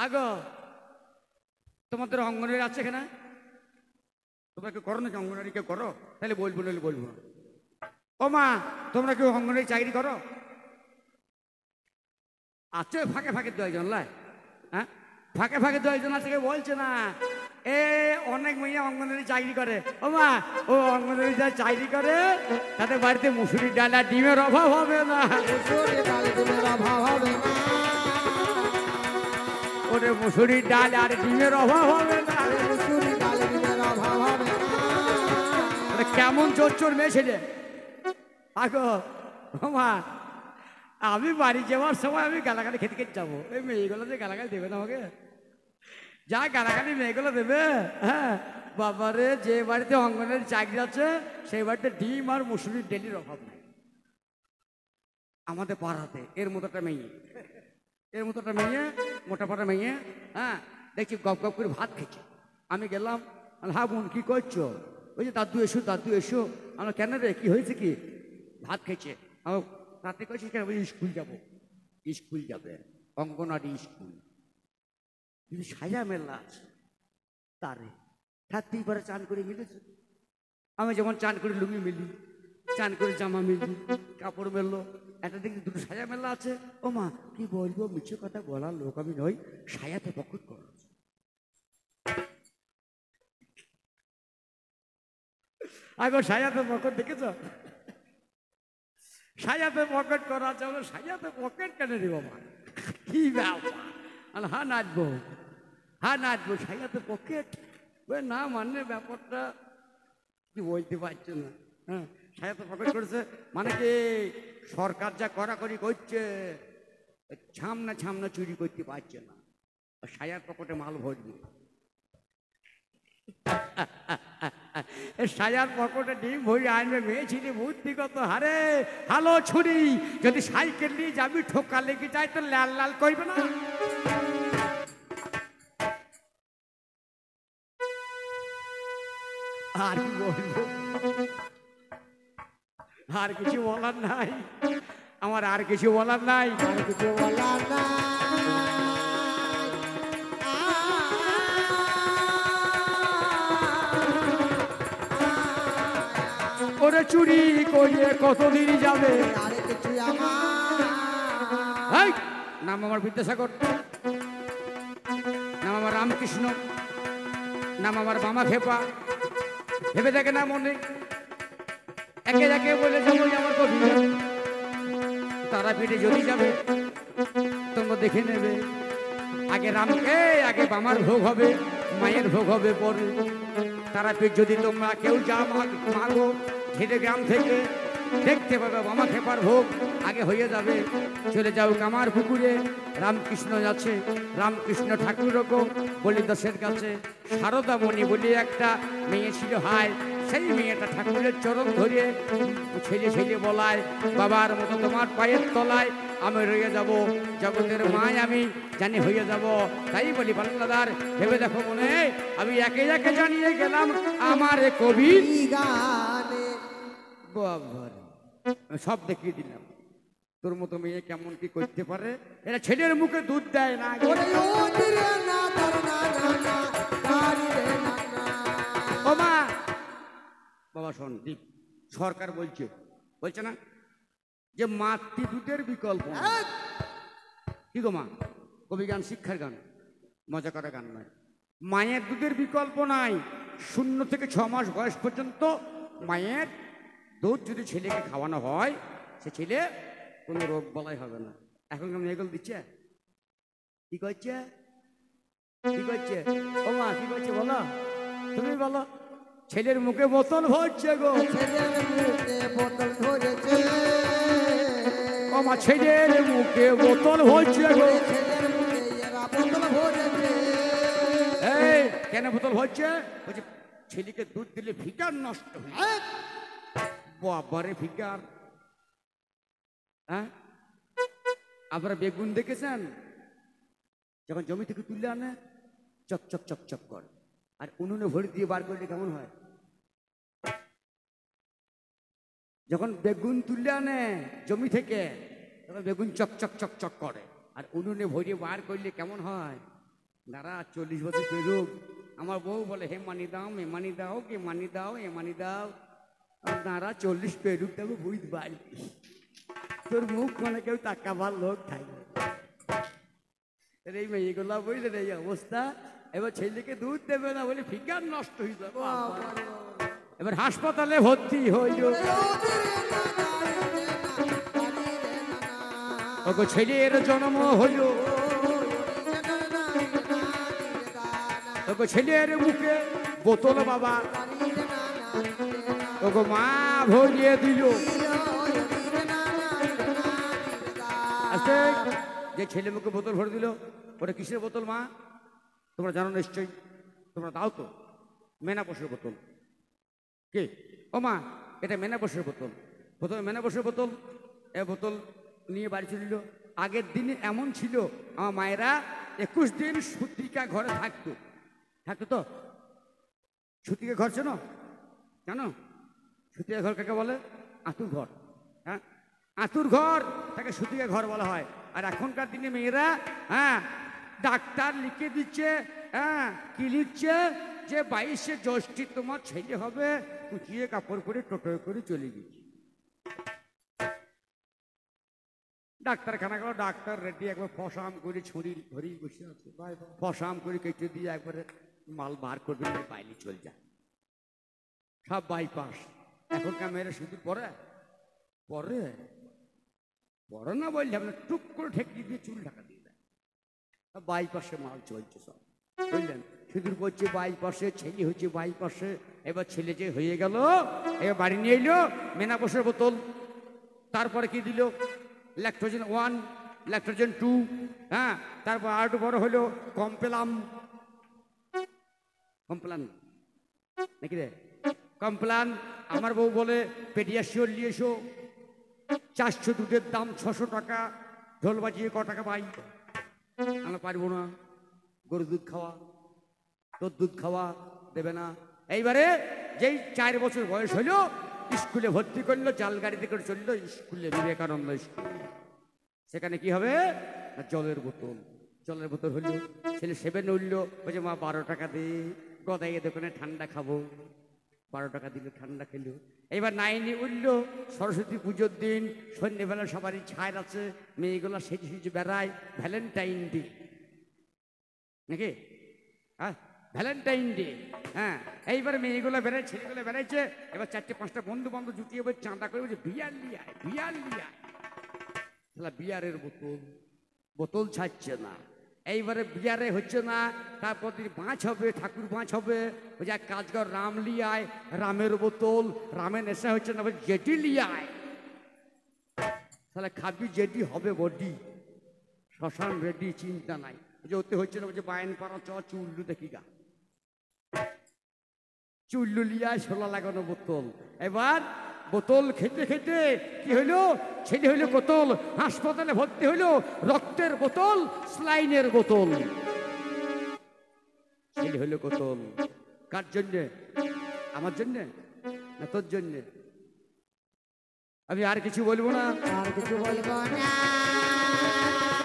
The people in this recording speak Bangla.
আগো তোমাদের অঙ্গনারী আছে এখানে? তোমরা কেউ করো নাকি অঙ্গনারী? কেউ করো? তাহলে বলবো, নইলে বলবো না। ও মা, তোমরা কেউ অঙ্গনারী চাকরি করো? আছে ফাঁকে ফাঁকে দু একজন লাই, হ্যাঁ ফাঁকে ফাঁকে দু একজন আছে, কেউ বলছে না। এ অনেক মেয়ে অঙ্গনারী চাকরি করে। ও মা, ও অঙ্গনারী যা চাকরি করে তাদের বাড়িতে মুসুরির ডাল আর ডিমের অভাব হবে না। মুসুরির ডাল ডিমের অভাব হবে না। ওরে মুসুরির ডাল আর ডিমের অভাব হবে না। মুসুরির ডাল ডিমের অভাব হবে না। কেমন চোর চোর মেয়ে ছেলে। আগো মা, আমি বাড়ি যাওয়ার সময় আমি গালাগালি খেতে খেতে যাবো। এই মেয়েগুলো যে গালাগালি দেবে না আমাকে, যা গালাগালি মেয়েগুলো দেবে। হ্যাঁ বাবারে, যে বাড়িতে অঙ্গনের চাকরি আছে সেই বাড়িতে ডিম আর মুসুরির ডেলির অভাব নেই। আমাদের পাড়াতে এর মতো একটা মেয়ে, এর মতো একটা মেয়ে, মোটা পাটা মেয়ে। হ্যাঁ দেখছি গপ গপ করে ভাত খেয়েছে। আমি গেলাম, হ্যাঁ বোন কি করছো? ওই যে দাদু এসো, দাদু এসো। আমার কেন রে, কি হয়েছে কি? ভাত খেয়েছে। আমার রাতে কয়েছি কেন? স্কুল যাবো। স্কুল যাবে, অঙ্গনারী স্কুল। কিন্তু সাজা মেলা আছে তারে, থাকতেই পারে চান করে মিলেছে। আমি যেমন চান করে লুঙ্গি মিলি, চান করে জামা মিলি, কাপড় মেললো, একটা দিকে দুটো সাজা মেলা আছে। ও মা কি বলবো, মিছে কথা বলার লোক আমি নই। সায়াতে পকেট করা আছে। আগো সায়াতে পকেট দেখেছ? সায়াতে পকেট করা আছে। সায়াতে পকেট কেন রে বাবা, কি ব্যাপার? হ্যাঁ নাচবো, হ্যাঁ নাচবো, সায়াতে পকেট। ওই না মানে ব্যাপারটা কি বলতে পারছো না। হ্যাঁ সায়াতে পকেট করেছে মানে কি, সরকার যা কড়াকড়ি করছে, ছামনা ছামনা চুরি করতে পারছে না, সায়ার পকেটে মাল ভরবে। সায়ার পকেটে ডিম ভরি আনবে। মেয়ে ছিলি বুদ্ধিগত হারে, হালো ছুরি। যদি সাইকেল নিয়ে যাবি, ঠোকা লেগে যায় তো লাল লাল করবে না? আর কি বলবো, আর কিছু বলার নাই আমার, আর কিছু বলার নাই, আর কিছু বলার না। ওরে চুরি করিয়ে কতদিন যাবে? আর কিছু আমার। এই, নাম আমার বিদ্যাসাগর, নাম আমার রামকৃষ্ণ, নাম আমার মামা খেপা। ভেবে দেখে না মনে, একে একে বলে যাবো আমার কবি। তারা পেটে যদি যাবে তোমরা দেখে নেবে। আগে রামকে, আগে বামার ভোগ হবে, মায়ের ভোগ হবে পরে। তারা পেট যদি তোমরা কেউ যা মাগো ঘেটে গ্রাম থেকে, দেখতে পাবে বামা খেপার ভোগ আগে হয়ে যাবে। চলে যাও কামার পুকুরে, রামকৃষ্ণ আছে, রামকৃষ্ণ ঠাকুর রকম বলি দাসের কাছে। শারদামণি বলে একটা মেয়ে ছিল, হায় সেই মেয়েটা ঠাকুরের চরণ ধরে ছেলে ছেলে বলায়, বাবার মতো তোমার পায়ের তলায় আমি রয়ে যাব, জগতের মায় আমি জানি হয়ে যাব। তাই বলি বাংলাদার, ভেবে দেখো মনে, আমি একে একে জানিয়ে গেলাম আমার কবি গানে। বাবারে, সব দেখিয়ে দিলাম। তোর মতো মেয়ে কেমন কি করতে পারে? এরা ছেলের মুখে দুধ দেয় না। ওরে ও দিরে না ধর না না না, তারি রে না না। ও মা, বাবা শোন, দীপ সরকার বলছে, বলছে না যে মাতৃ দুধের বিকল্প নেই। কি গো মা, কবি গান শিক্ষার গান, মজা করা গান নয়। মায়ের দুধের বিকল্প নাই। 0 থেকে 6 মাস বয়স পর্যন্ত মায়ের দুধ যদি ছেলেকে খাওয়ানো হয়, সে ছেলে কোনো রোগ বলাই হবে না। এখন মেয়েগুলো দিচ্ছে, কি করছে, কি করছে? ও মা কি করছে বলো, তুমি বলো। ছেলের মুখে বোতল ভরছে গো, ছেলের মুখে বোতল ধরেছে। ও মা ছেলের মুখে বোতল ভরছে গো। ছেলের মুখে এরা বোতল ভরেছে। এই কেন বোতল ভরছে? বলছে ছেলেকে দুধ দিলে ফিকার নষ্ট হয়ে যায়। বাবারে ফিকার! হ্যাঁ আপনারা বেগুন দেখেছেন? যখন জমি থেকে তুলে আনে চকচক চকচক করে, আর উনুনে ভরে দিয়ে বার করলে কেমন হয়? যখন বেগুন তুলে আনে জমি থেকে তখন বেগুন চকচক চকচক করে, আর উনুনে ভরিয়ে বার করলে কেমন হয়? দাঁড়া 40 বছর পেরুক, আমার বউ বলে হে মানি দাও, এ মানি দাও, কে মানি দাও, এ মানি দাও। আর দাঁড়া 40 পেরুক তবে বুঝতে পারবি তোর মুখ মানে কেউ তাকাবার লোক থাকবে। এই মেয়েগুলা বুঝলে এই অবস্থা। এবার ছেলেকে দুধ দেবে না বলে ফিগার নষ্ট হয়ে যাবে। এবার হাসপাতালে ভর্তি হইল। ওগো ছেলের জন্ম হইল, ওগো ছেলের মুখে বোতল বাবা, ওগো মা ভরিয়ে দিল। আচ্ছা, যে ছেলে মুখে বোতল ভরে দিল ওটা কিসের বোতল মা? তোমরা জানো নিশ্চয়ই, তোমরা দাও তো। মেনাপোষের বোতল। কি ও মা, এটা মেনাপোষের বোতল। প্রথমে মেনাপোষের বোতল, এ বোতল নিয়ে বাড়ি চলিল। আগের দিনে এমন ছিল আমার মায়েরা 21 দিন সুতিকা ঘরে থাকতো। থাকতো তো? সুতিকা ঘর চেনো? জানো সুতিকা ঘর কাকে বলে? আঁতুর ঘর। হ্যাঁ, আঁতুর ঘর তাকে সুতিকা ঘর বলা হয়। আর এখনকার দিনে মেয়েরা হ্যাঁ ডাক্তার লিখে দিচ্ছে, হ্যাঁ কি লিখছে যে 22শে জ্যৈষ্ঠী তোমার ছেলে হবে, কুচিয়ে কাপড় পরে টোটো করে চলে গেছে। ডাক্তারখানা গেল, ডাক্তার রেডি একবার ফসাম করে ছুরি ধরেই বসে আছে, ফসাম করে কেটে দিয়ে একবারে মাল বার করবে, বাইরে চলে যায়। সব বাইপাস। এখনকার মেয়েরা শুধু পরে পরে পরে না বললে আপনার টুক করে ঠেকিয়ে দিয়ে চুল ঢাকা দিয়ে দেয়। বাইপাসে মাল চলছে সব, বুঝলেন? সিঁদুর করছে বাইপাসে, ছেলে হচ্ছে বাইপাসে। এবার ছেলে যে হয়ে গেল, এবার বাড়ি নিয়ে এলো মেনাপোষের বোতল। তারপরে কি দিল? ল্যাকটোজেন 1, ল্যাকটোজেন 2, হ্যাঁ তারপর আর একটু বড় হলো কমপ্লান। কমপ্লান নাকি রে? কমপ্লান। আমার বউ বলে পেডিয়াশিওর নিয়ে এসো। 400 দুধের দাম 600 টাকা। ঢোল বাজিয়ে ক টাকা পাই? আমরা পারবো না, গরুর দুধ খাওয়া, তোর দুধ খাওয়া দেবে না। এইবারে যেই 4 বছর বয়স হইল স্কুলে ভর্তি করলো, জাল গাড়িতে করে চললো স্কুলে, বিবেকানন্দ স্কুল। সেখানে কি হবে? জলের বোতল। জলের বোতল হইল, ছেলে 7 উঠলো, বলছে মা 12 টাকা দে, গদাইয়ে দোকানে ঠান্ডা খাবো। 12 টাকা দিল, ঠান্ডা খেলো। এবার 9 উঠলো, সরস্বতী পুজোর দিন, সন্ধ্যেবেলা সবারই ছায় আছে, মেয়েগুলা সেজে সেজে বেড়ায়, ভ্যালেন্টাইন ডে নাকি? হ্যাঁ ভ্যালেন্টাইন ডে। হ্যাঁ এইবার মেয়েগুলো বেড়ায়, ছেলেগুলো বেড়াইছে। এবার 4-5টা বন্ধু বান্ধব জুটিয়ে বলছে চাঁদা করে, বলছে বিয়ার লিয়ায়, বিয়ার লিয়ায়। তাহলে বিয়ারের বোতল, বোতল ছাড়ছে না। এইবারে বিয়ারে হচ্ছে না, তারপর দিন বাঁচ হবে, ঠাকুর বাঁচ হবে। ওই যে এক কাজ কর, রাম লিয়ায়, রামের বোতল। রামের নেশা হচ্ছে না, জেডি লিয়ায়। তাহলে খাবি জেডি, হবে বডি। শ্মশান রেডি, চিন্তা নাই। যে ওতে হচ্ছে না, বলছে বায়ন পাড়া চ, চুল্লু দেখি গা। চুল্লু লিয়ায়, ছোলা লাগানো বোতল। এবার বোতল খেতে খেতে কি হইলো? ছেলে হইলো বোতল, হাসপাতালে ভর্তি হইলো। রক্তের বোতল, স্লাইনের বোতল। ছেলে হইলো বোতল। কার জন্যে? আমার জন্যে না তোর জন্যে? আমি আর কিছু বলবো না, আর কিছু বলবো না।